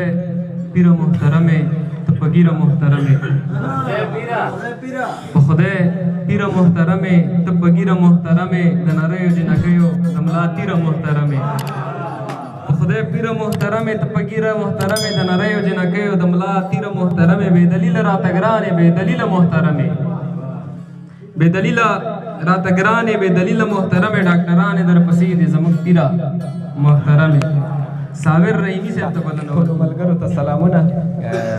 خدای پیر محترم ته فقیر محترم په خدای پیر محترم ته فقیر محترم د نریو جنکیو د ملا تیر محترم په خدای پیر محترم ته فقیر محترم د نریو جنکیو د ملا تیر محترم بے دلیل راته ګرانې بے دلیل محترم بے دلیل راته ګرانې بے دلیل محترم ډاکټران در پسې دي زموږ پیرا محترم صابر رحیمی صاحب ته بلنه ټولو ملګرو ته سلامونه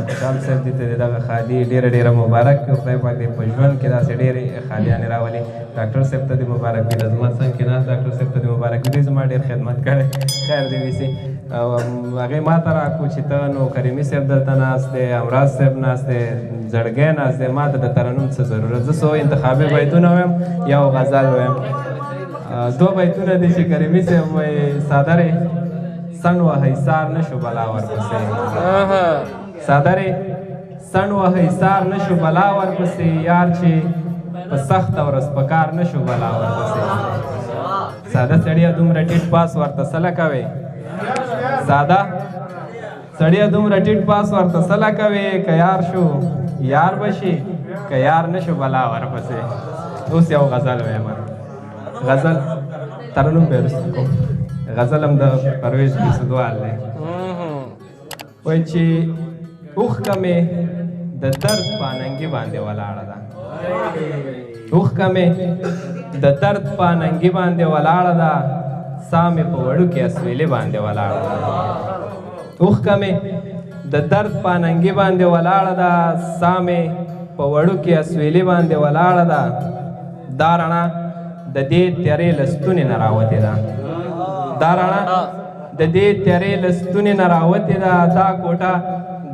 خوشحال صاحب دې ته دغه خادي ډېره ډېره مبارک وي خدای پاک دې په ژوند کې داسې ډېرې خادیانې راولي ډاکټر صاحب ته دې مبارک وي د زما څنګ کې ناست ډاکټر صاحب ته دې مبارک وي دوی زما ډېر خدمت کړی خیر دې ویسي او هغې ما ته راکړو چې ته نو کریمي صاحب دلته ناست دی امراض صاحب ناست دی زړګی ناست دی ما ته د ترنم څه ضرورت زه څو انتخابي بیتونه وایم یا غزل وایم دو بیتونه دي چې کریمي صاحب وایي سادرې سن وهی سار نشو بلا ورپسې سادرې سن وهی سار نشو بلا ورپسې یار چې په سخته ورځ په کار نشو بلا ورپسې ساده سړیه دومره ټیټ پاس ورته څه لکوې ساده سړیه دومره ټیټ پاس ورته څه لکوې که یار شو یار بشي که یار نشو بلا ورپسې اوس یو غزل وایم غزل ترنم به وروسته کوم غزل هم د پرویز بیسودوال دی وایي چې اوښکه مې د درد پاننګي باندې ولاړه ده اوښکه مې د درد پاننګي باندې ولاړه ده ساه مې په وړوکې اسویلې باندې ولاړه ده اوښکه مې د درد پاننګي باندې ولاړه ده ساه مې په وړوکې اسویلې باندې ولاړه ده دا رڼا د دې تیارې له ستونې نه راوتې ده دا رڼا د دې تیارې له ستونې نه راوتې ده دا کوټه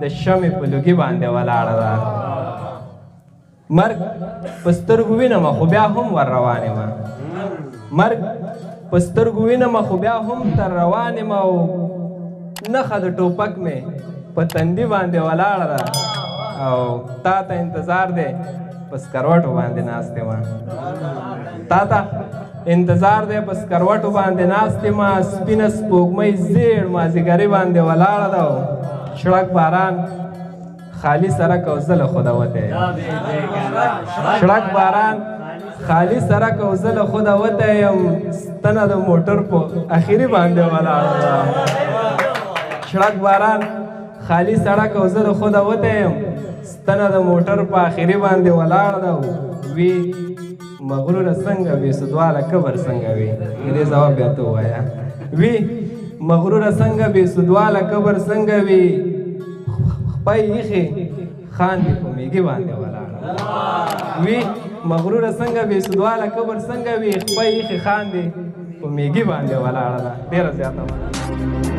د شمې په لوګي باندې ولاړه ده مرګ په سترګو وینمه خو بیا هم ور روان یم مرګ په سترګو وینمه خو بیا هم تر روان یم او نښه د ټوپک مې په تندي باندې ولاړه ده او تا ته انتظار دی په سکروټو باندې ناست یم تا ته انتظار دی په سکروټو باندې ناست یم سپینه سپوږمۍ زیړ مازدیګري باندې ولاړه ده شړک باران خالی سرک او زه له خوده وتی یم شړک باران خالی سرک او زه له خوده وتی یم ستنه د موټر په اخري باندې ولاړه ده شړک باران خالی سړک او زه له خوده وتی یم ستنه د موټر په اخري باندې ولاړه ده وی مغروره څنګه وي سودواله قبر څنګه وي دې ځواب بیا ته ووایه وی مغروره څنګه وي سودواله قبر څنګه وي خپای ایښې خاندې په میږي باندې ولاړه وی مغروره څنګه وي سودواله قبر څنګه وي خپای ایښې خاندې په میږي باندې ولاړه ده ډېره زیاته مننه